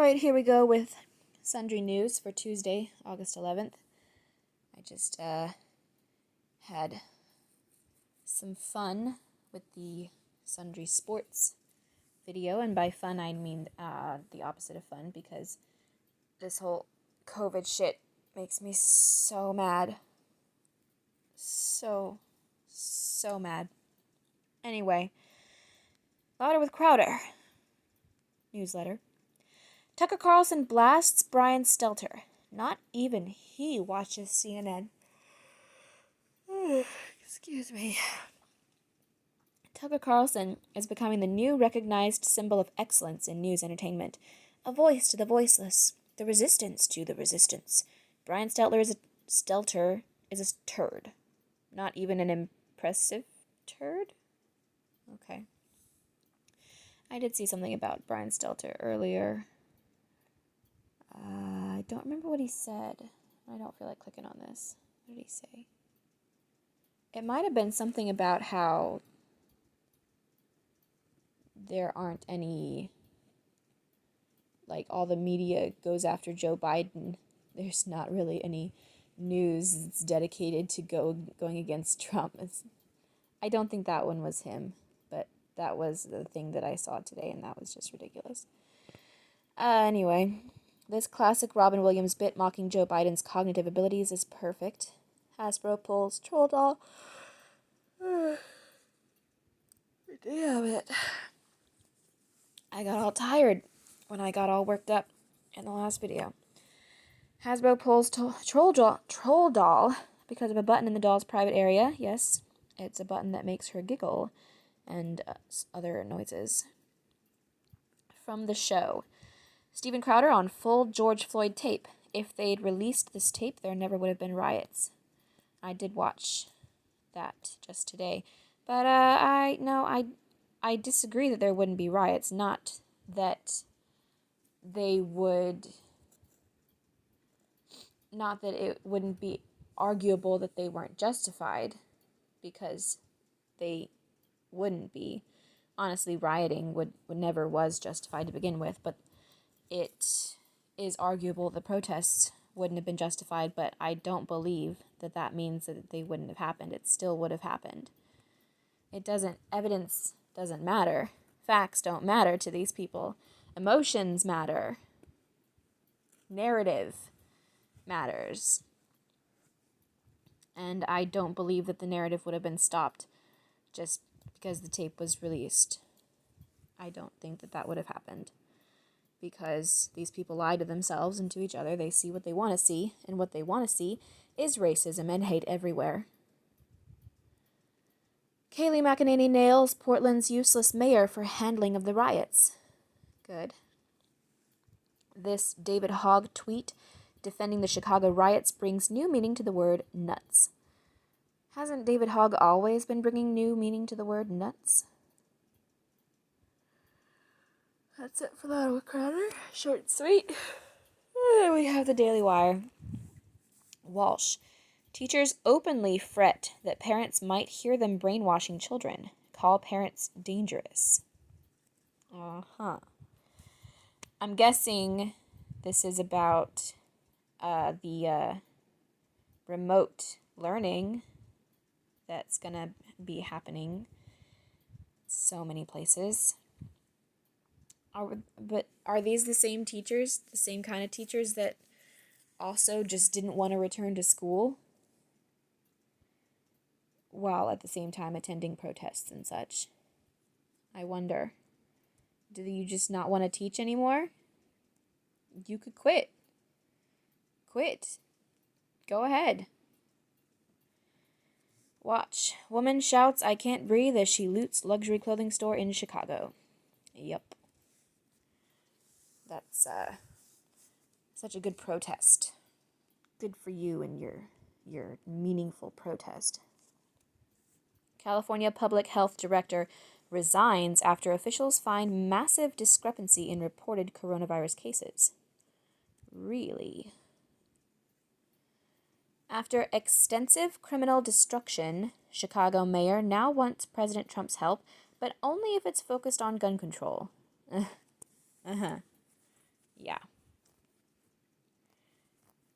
Alright, here we go with Sundry News for Tuesday, August 11th. I just had some fun with the Sundry Sports video, and by fun I mean the opposite of fun, because this whole COVID shit makes me so mad. So mad. Anyway, Louder with Crowder. Newsletter. Tucker Carlson blasts Brian Stelter. Not even he watches CNN. Excuse me. Tucker Carlson is becoming the new recognized symbol of excellence in news entertainment. A voice to the voiceless. The resistance to the resistance. Brian Stelter is a turd. Not even an impressive turd? Okay. I did see something about Brian Stelter earlier. I don't remember what he said. I don't feel like clicking on this. What did he say? It might have been something about how there aren't any, like, all the media goes after Joe Biden. There's not really any news that's dedicated to going against Trump. I don't think that one was him, but that was the thing that I saw today, and that was just ridiculous. Anyway, this classic Robin Williams bit mocking Joe Biden's cognitive abilities is perfect. Hasbro pulls troll doll. Damn it. I got all tired when I got all worked up in the last video. Hasbro pulls troll doll because of a button in the doll's private area. Yes, it's a button that makes her giggle and other noises. From the show. Steven Crowder on full George Floyd tape. If they'd released this tape, there never would have been riots. I did watch that just today. But I disagree that there wouldn't be riots. Not that they would... Not that it wouldn't be arguable that they weren't justified, because they wouldn't be. Honestly, rioting would never was justified to begin with, but it is arguable the protests wouldn't have been justified, but I don't believe that that means that they wouldn't have happened. It still would have happened. Evidence doesn't matter. Facts don't matter to these people. Emotions matter. Narrative matters. And I don't believe that the narrative would have been stopped just because the tape was released. I don't think that that would have happened. Because these people lie to themselves and to each other. They see what they want to see, and what they want to see is racism and hate everywhere. Kayleigh McEnany nails Portland's useless mayor for handling of the riots. Good. This David Hogg tweet defending the Chicago riots brings new meaning to the word nuts. Hasn't David Hogg always been bringing new meaning to the word nuts? That's it for Louder with Crowder. Short and sweet. And we have the Daily Wire. Walsh. Teachers openly fret that parents might hear them brainwashing children. Call parents dangerous. I'm guessing this is about the remote learning that's going to be happening so many places. But are these the same teachers, the same kind of teachers that also just didn't want to return to school while at the same time attending protests and such? I wonder. Do you just not want to teach anymore? You could quit. Quit. Go ahead. Watch. Woman shouts, "I can't breathe," as she loots luxury clothing store in Chicago. Yep. That's such a good protest. Good for you and your meaningful protest. California Public Health Director resigns after officials find massive discrepancy in reported coronavirus cases. Really? After extensive criminal destruction, Chicago mayor now wants President Trump's help, but only if it's focused on gun control. Yeah.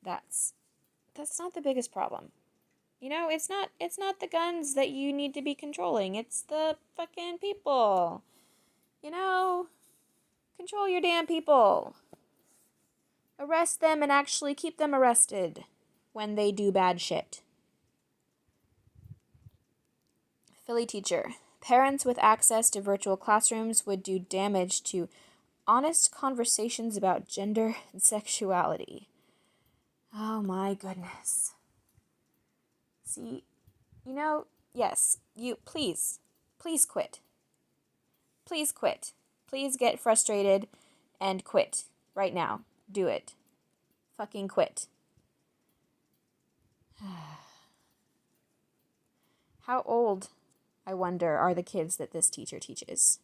That's not the biggest problem. You know, it's not the guns that you need to be controlling. It's the fucking people. You know, control your damn people. Arrest them and actually keep them arrested when they do bad shit. Philly teacher. Parents with access to virtual classrooms would do damage to honest conversations about gender and sexuality. Oh my goodness. See, you know, yes, you please quit. Please quit. Please get frustrated and quit right now. Do it. Fucking quit. How old, I wonder, are the kids that this teacher teaches?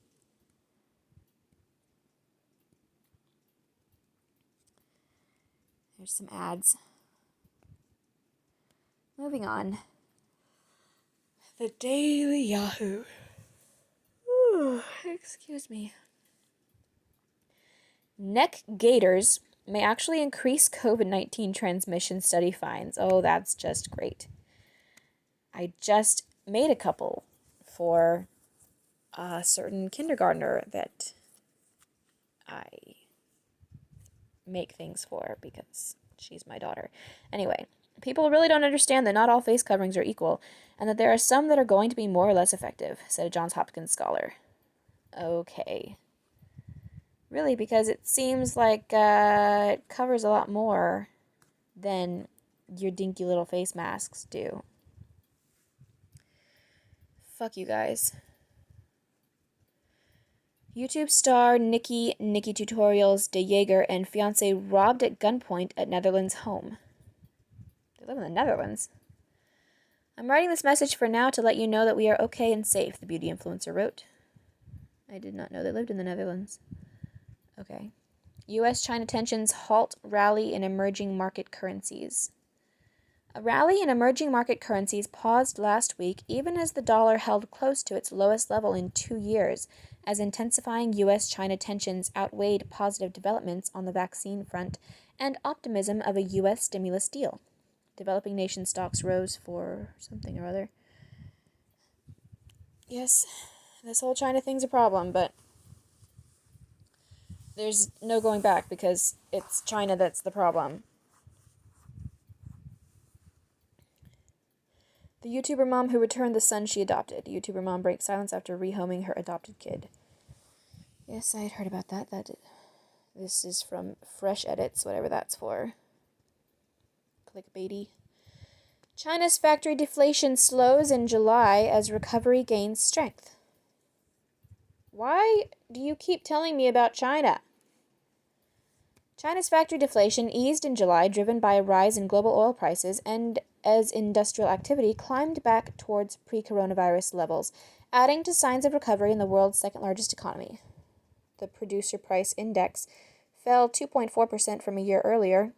There's some ads. Moving on. The Daily Yahoo. Ooh, excuse me. Neck gaiters may actually increase COVID-19 transmission, study finds. Oh, that's just great. I just made a couple for a certain kindergartner that I make things for because she's my daughter. Anyway, people really don't understand that not all face coverings are equal and that there are some that are going to be more or less effective, said a Johns Hopkins scholar. Okay. Really, because it seems like it covers a lot more than your dinky little face masks do. Fuck you guys. YouTube star Nikki Tutorials de Jager and fiancé robbed at gunpoint at Netherlands home. They live in the Netherlands. I'm writing this message for now to let you know that we are okay and safe, the beauty influencer wrote. I did not know they lived in the Netherlands. Okay. U.S.-China tensions halt rally in emerging market currencies. A rally in emerging market currencies paused last week even as the dollar held close to its lowest level in 2 years, as intensifying U.S.-China tensions outweighed positive developments on the vaccine front and optimism of a U.S. stimulus deal. Developing nation stocks rose for something or other. Yes, this whole China thing's a problem, but there's no going back because it's China that's the problem. The YouTuber mom who returned the son she adopted. YouTuber mom breaks silence after rehoming her adopted kid. Yes, I had heard about that. This is from Fresh Edits, whatever that's for. Clickbaity. China's factory deflation slows in July as recovery gains strength. Why do you keep telling me about China? China's factory deflation eased in July, driven by a rise in global oil prices and as industrial activity climbed back towards pre-coronavirus levels, adding to signs of recovery in the world's second-largest economy. The producer price index fell 2.4% from a year earlier.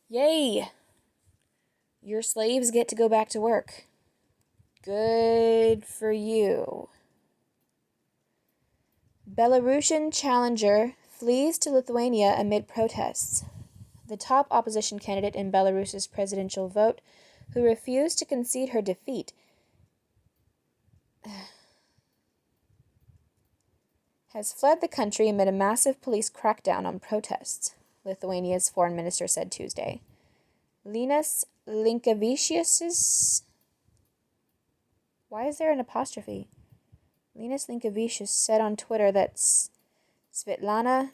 Yay! Your slaves get to go back to work. Good for you. Belarusian challenger flees to Lithuania amid protests. The top opposition candidate in Belarus's presidential vote, who refused to concede her defeat, has fled the country amid a massive police crackdown on protests, Lithuania's foreign minister said Tuesday. Linas Linkevičius. Why is there an apostrophe? Linas Linkevičius said on Twitter that Svetlana.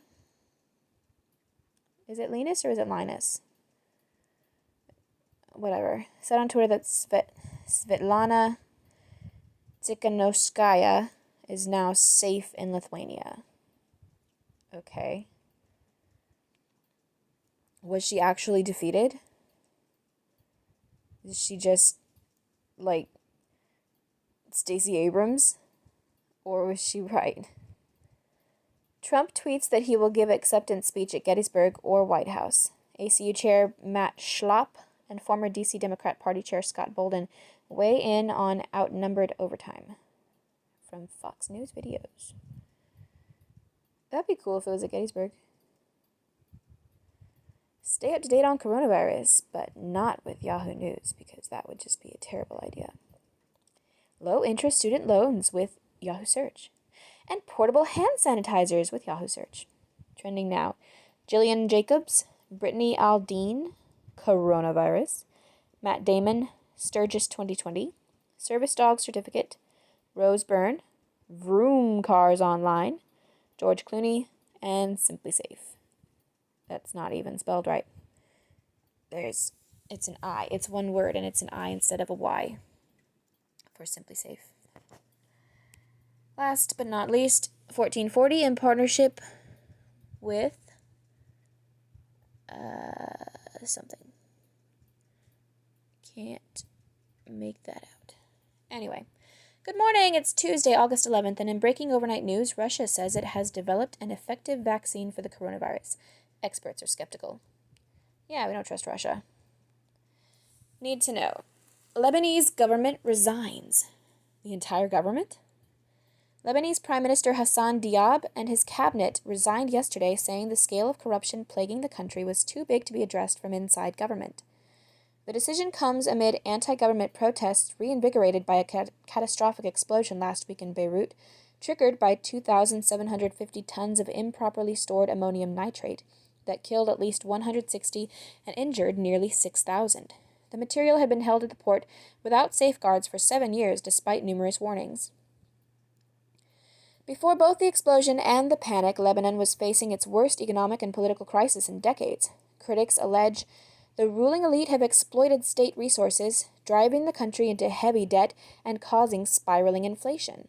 Is it Linus or is it Linus? Whatever. Said on Twitter that Svetlana Tikhanovskaya is now safe in Lithuania. Okay. Was she actually defeated? Is she just, like, Stacey Abrams? Or was she right? Trump tweets that he will give acceptance speech at Gettysburg or White House. ACU Chair Matt Schlapp and former D.C. Democrat Party Chair Scott Bolden weigh in on outnumbered overtime. From Fox News videos. That'd be cool if it was at Gettysburg. Stay up to date on coronavirus, but not with Yahoo News, because that would just be a terrible idea. Low interest student loans with Yahoo Search. And portable hand sanitizers with Yahoo Search. Trending now. Jillian Jacobs, Brittany Aldean, coronavirus. Matt Damon, Sturgis 2020. Service dog certificate. Rose Byrne, Vroom Cars Online. George Clooney, and Simply Safe. That's not even spelled right. It's an I. It's one word, and it's an I instead of a Y for Simply Safe. Last but not least, 1440 in partnership with something. Can't make that out. Anyway, good morning. It's Tuesday, August 11th, and in breaking overnight news, Russia says it has developed an effective vaccine for the coronavirus. Experts are skeptical. Yeah, we don't trust Russia. Need to know. Lebanese government resigns. The entire government? Lebanese Prime Minister Hassan Diab and his cabinet resigned yesterday, saying the scale of corruption plaguing the country was too big to be addressed from inside government. The decision comes amid anti-government protests reinvigorated by a catastrophic explosion last week in Beirut, triggered by 2,750 tons of improperly stored ammonium nitrate that killed at least 160 and injured nearly 6,000. The material had been held at the port without safeguards for 7 years, despite numerous warnings. Before both the explosion and the panic, Lebanon was facing its worst economic and political crisis in decades. Critics allege the ruling elite have exploited state resources, driving the country into heavy debt and causing spiraling inflation.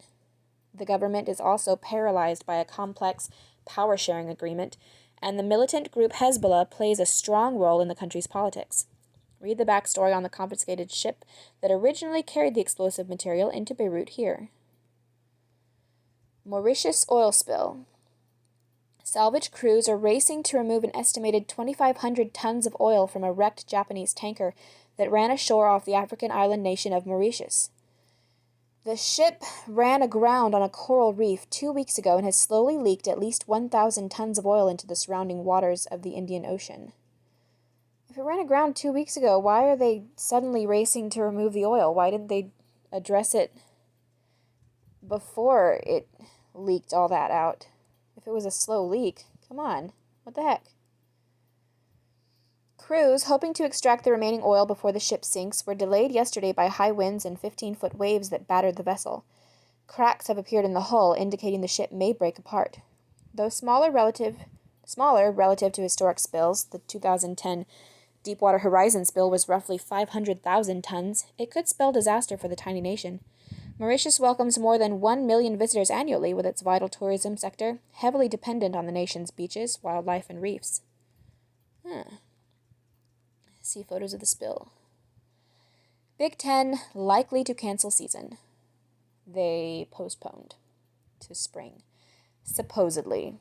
The government is also paralyzed by a complex power-sharing agreement, and the militant group Hezbollah plays a strong role in the country's politics. Read the backstory on the confiscated ship that originally carried the explosive material into Beirut here. Mauritius oil spill. Salvage crews are racing to remove an estimated 2,500 tons of oil from a wrecked Japanese tanker that ran ashore off the African island nation of Mauritius. The ship ran aground on a coral reef 2 weeks ago and has slowly leaked at least 1,000 tons of oil into the surrounding waters of the Indian Ocean. If it ran aground 2 weeks ago, why are they suddenly racing to remove the oil? Why didn't they address it before it leaked all that out? If it was a slow leak, come on, what the heck? Crews hoping to extract the remaining oil before the ship sinks were delayed yesterday by high winds and 15-foot waves that battered the vessel. Cracks have appeared in the hull, indicating the ship may break apart. Though smaller relative to historic spills, the 2010 Deepwater Horizon spill was roughly 500,000 tons, it could spell disaster for the tiny nation. Mauritius welcomes more than 1 million visitors annually, with its vital tourism sector heavily dependent on the nation's beaches, wildlife, and reefs. See photos of the spill. Big Ten likely to cancel season. They postponed to spring. Supposedly.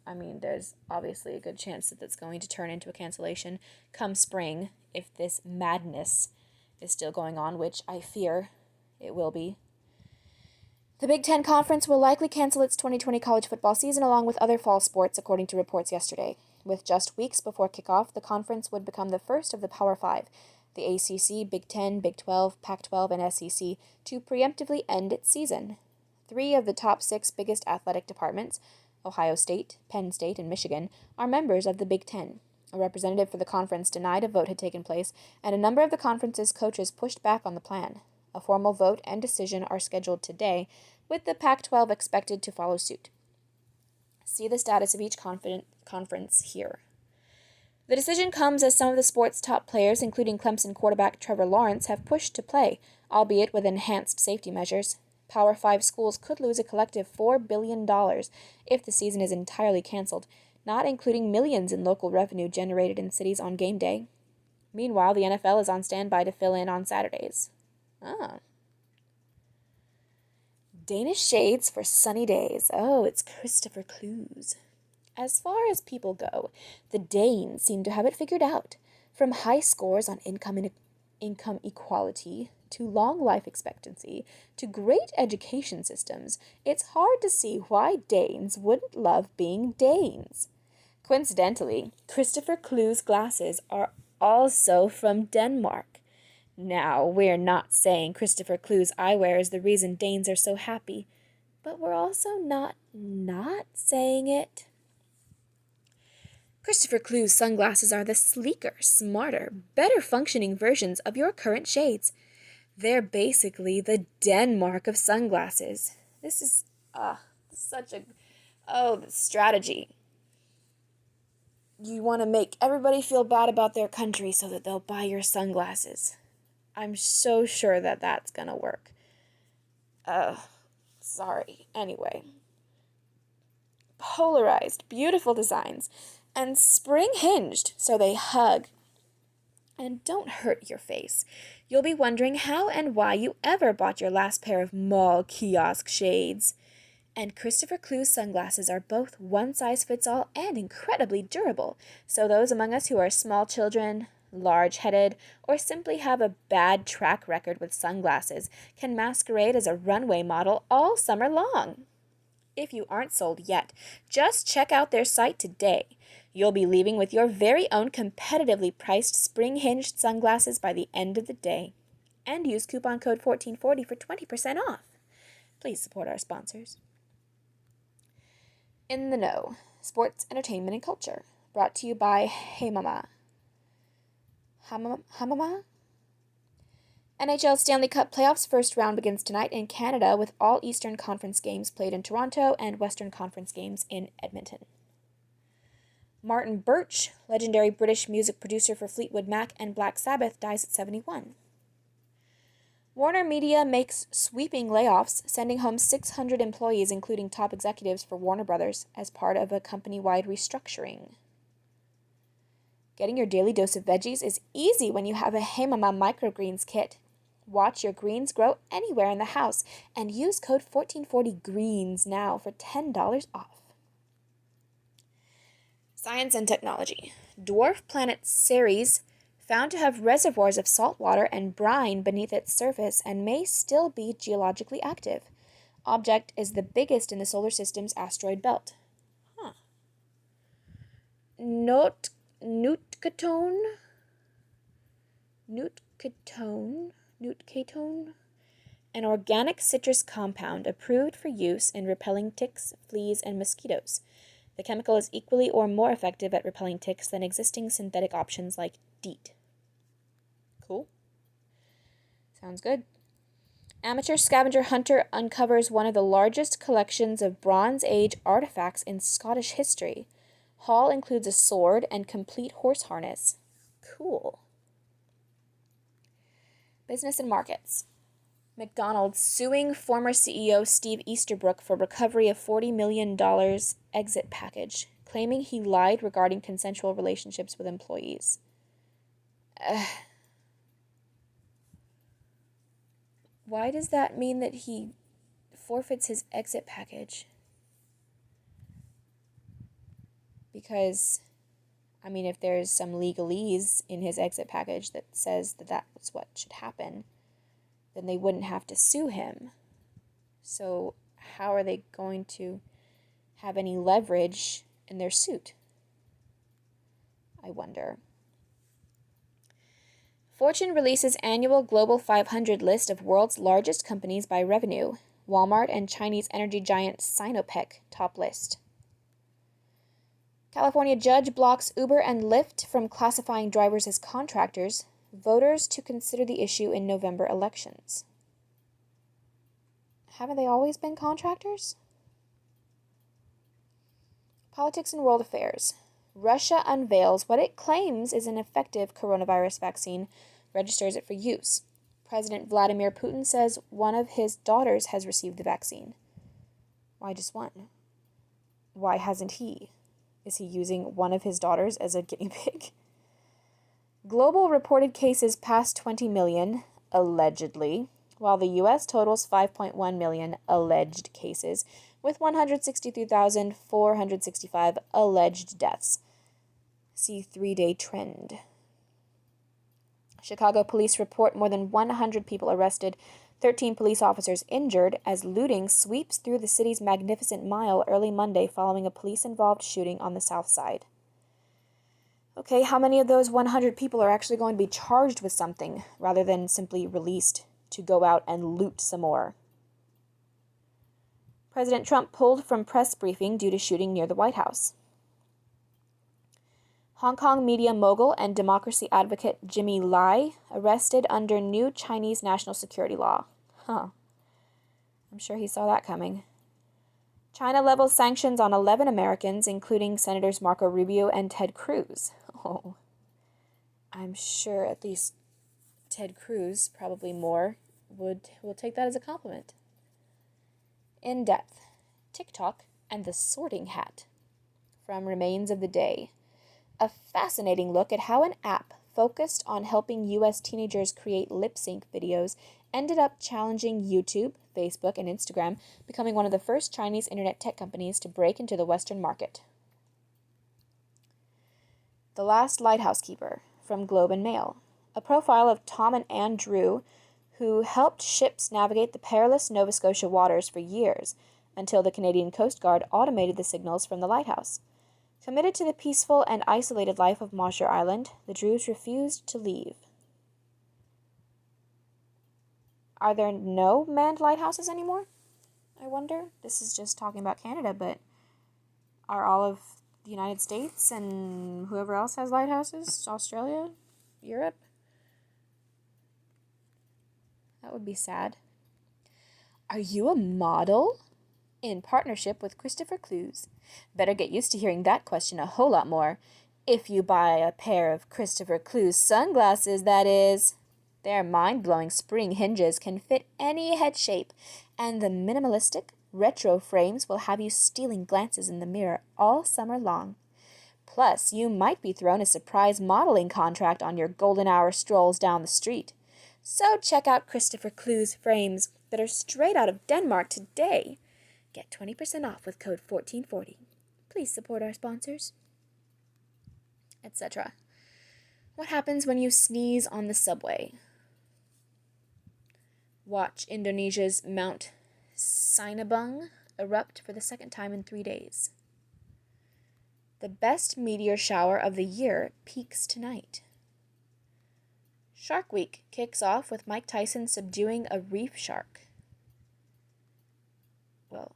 I mean, there's obviously a good chance that that's going to turn into a cancellation come spring if this madness is still going on, which I fear it will be. The Big Ten Conference will likely cancel its 2020 college football season along with other fall sports, according to reports yesterday. With just weeks before kickoff, the conference would become the first of the Power Five, the ACC, Big Ten, Big 12, Pac-12, and SEC, to preemptively end its season. 3 of the top 6 biggest athletic departments, Ohio State, Penn State, and Michigan, are members of the Big Ten. A representative for the conference denied a vote had taken place, and a number of the conference's coaches pushed back on the plan. A formal vote and decision are scheduled today, with the Pac-12 expected to follow suit. See the status of each conference here. The decision comes as some of the sport's top players, including Clemson quarterback Trevor Lawrence, have pushed to play, albeit with enhanced safety measures. Power 5 schools could lose a collective $4 billion if the season is entirely canceled, not including millions in local revenue generated in cities on game day. Meanwhile, the NFL is on standby to fill in on Saturdays. Danish shades for sunny days. Oh, it's Christopher Clues. As far as people go, the Danes seem to have it figured out. From high scores on income equality to long life expectancy to great education systems, it's hard to see why Danes wouldn't love being Danes. Coincidentally, Christopher Clue's glasses are also from Denmark. Now, we're not saying Christopher Clue's eyewear is the reason Danes are so happy, but we're also not saying it. Christopher Clue's sunglasses are the sleeker, smarter, better functioning versions of your current shades. They're basically the Denmark of sunglasses. This is such a the strategy. You want to make everybody feel bad about their country so that they'll buy your sunglasses. I'm so sure that that's gonna work. Sorry. Anyway. Polarized, beautiful designs, and spring-hinged so they hug and don't hurt your face. You'll be wondering how and why you ever bought your last pair of mall kiosk shades. And Christopher Clue's sunglasses are both one-size-fits-all and incredibly durable, so those among us who are small children, large-headed, or simply have a bad track record with sunglasses can masquerade as a runway model all summer long. If you aren't sold yet, just check out their site today. You'll be leaving with your very own competitively priced spring-hinged sunglasses by the end of the day. And use coupon code 1440 for 20% off. Please support our sponsors. In the Know, Sports, Entertainment, and Culture. Brought to you by Hey Mama. Hamama? NHL Stanley Cup Playoffs first round begins tonight in Canada with all Eastern Conference games played in Toronto and Western Conference games in Edmonton. Martin Birch, legendary British music producer for Fleetwood Mac and Black Sabbath, dies at 71. Warner Media makes sweeping layoffs, sending home 600 employees, including top executives for Warner Brothers, as part of a company-wide restructuring. Getting your daily dose of veggies is easy when you have a Hey Mama microgreens kit. Watch your greens grow anywhere in the house and use code 1440GREENS now for $10 off. Science and technology. Dwarf planet Ceres, found to have reservoirs of salt water and brine beneath its surface and may still be geologically active. Object is the biggest in the solar system's asteroid belt. Nootkatone, an organic citrus compound approved for use in repelling ticks, fleas, and mosquitoes. The chemical is equally or more effective at repelling ticks than existing synthetic options like DEET. Cool. Sounds good. Amateur scavenger hunter uncovers one of the largest collections of Bronze Age artifacts in Scottish history. Haul includes a sword and complete horse harness. Cool. Business and markets. McDonald's suing former CEO Steve Easterbrook for recovery of $40 million exit package, claiming he lied regarding consensual relationships with employees. Why does that mean that he forfeits his exit package? Because, if there's some legalese in his exit package that says that that's what should happen, then they wouldn't have to sue him. So how are they going to have any leverage in their suit? I wonder. Fortune releases annual Global 500 list of world's largest companies by revenue. Walmart and Chinese energy giant Sinopec top list. California judge blocks Uber and Lyft from classifying drivers as contractors. Voters to consider the issue in November elections. Haven't they always been contractors? Politics and world affairs. Russia unveils what it claims is an effective coronavirus vaccine, registers it for use. President Vladimir Putin says one of his daughters has received the vaccine. Why just one? Why hasn't he? Is he using one of his daughters as a guinea pig? Global reported cases pass 20 million, allegedly, while the U.S. totals 5.1 million alleged cases, with 163,465 alleged deaths. See 3-day trend. Chicago police report more than 100 people arrested, 13 police officers injured as looting sweeps through the city's Magnificent Mile early Monday following a police-involved shooting on the south side. Okay, how many of those 100 people are actually going to be charged with something rather than simply released to go out and loot some more? President Trump pulled from press briefing due to shooting near the White House. Hong Kong media mogul and democracy advocate Jimmy Lai arrested under new Chinese national security law. I'm sure he saw that coming. China levels sanctions on 11 Americans, including Senators Marco Rubio and Ted Cruz. Oh, I'm sure at least Ted Cruz, probably more, will take that as a compliment. In depth, TikTok and the sorting hat. From Remains of the Day. A fascinating look at how an app focused on helping U.S. teenagers create lip-sync videos ended up challenging YouTube, Facebook, and Instagram, becoming one of the first Chinese internet tech companies to break into the Western market. The Last Lighthouse Keeper, from Globe and Mail. A profile of Tom and Anne Drew, who helped ships navigate the perilous Nova Scotia waters for years, until the Canadian Coast Guard automated the signals from the lighthouse. Committed to the peaceful and isolated life of Mosher Island, the Drews refused to leave. Are there no manned lighthouses anymore? I wonder. This is just talking about Canada, but are all of the United States and whoever else has lighthouses? Australia? Europe? That would be sad. Are you a model? In partnership with Christopher Clues. Better get used to hearing that question a whole lot more. If you buy a pair of Christopher Clues sunglasses, that is. Their mind-blowing spring hinges can fit any head shape, and the minimalistic, retro frames will have you stealing glances in the mirror all summer long. Plus, you might be thrown a surprise modeling contract on your golden hour strolls down the street. So check out Christopher Clues frames that are straight out of Denmark today. Get 20% off with code 1440. Please support our sponsors. Etc. What happens when you sneeze on the subway? Watch Indonesia's Mount Sinabung erupt for the second time in 3 days. The best meteor shower of the year peaks tonight. Shark Week kicks off with Mike Tyson subduing a reef shark. Well,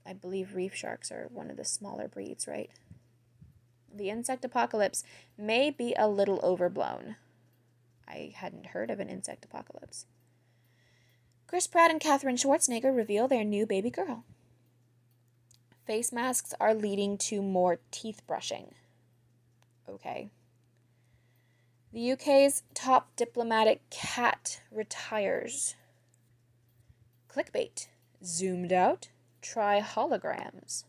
I believe reef sharks are one of the smaller breeds, right? The insect apocalypse may be a little overblown. I hadn't heard of an insect apocalypse. Chris Pratt and Katherine Schwarzenegger reveal their new baby girl. Face masks are leading to more teeth brushing. Okay. The UK's top diplomatic cat retires. Clickbait. Zoomed out. Try holograms.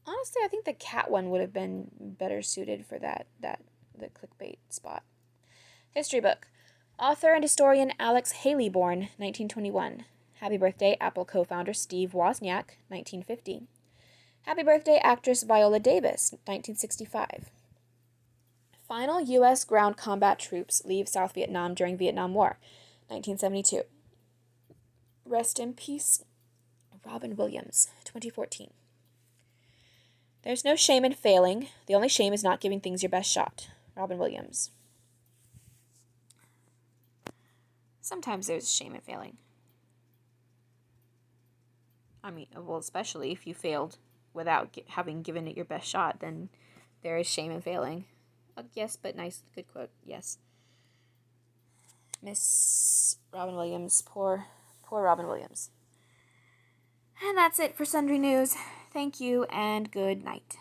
Honestly, I think the cat one would have been better suited for the clickbait spot. History book. Author and historian Alex Haley born, 1921. Happy birthday, Apple co-founder Steve Wozniak, 1950. Happy birthday, actress Viola Davis, 1965. Final U.S. ground combat troops leave South Vietnam during Vietnam War, 1972. Rest in peace, Robin Williams, 2014. There's no shame in failing. The only shame is not giving things your best shot. Robin Williams. Sometimes there's shame in failing. I mean, well, especially if you failed without having given it your best shot, then there is shame in failing. Yes, but nice, good quote, yes. Miss Robin Williams, poor Robin Williams. And that's it for Sundry News. Thank you and good night.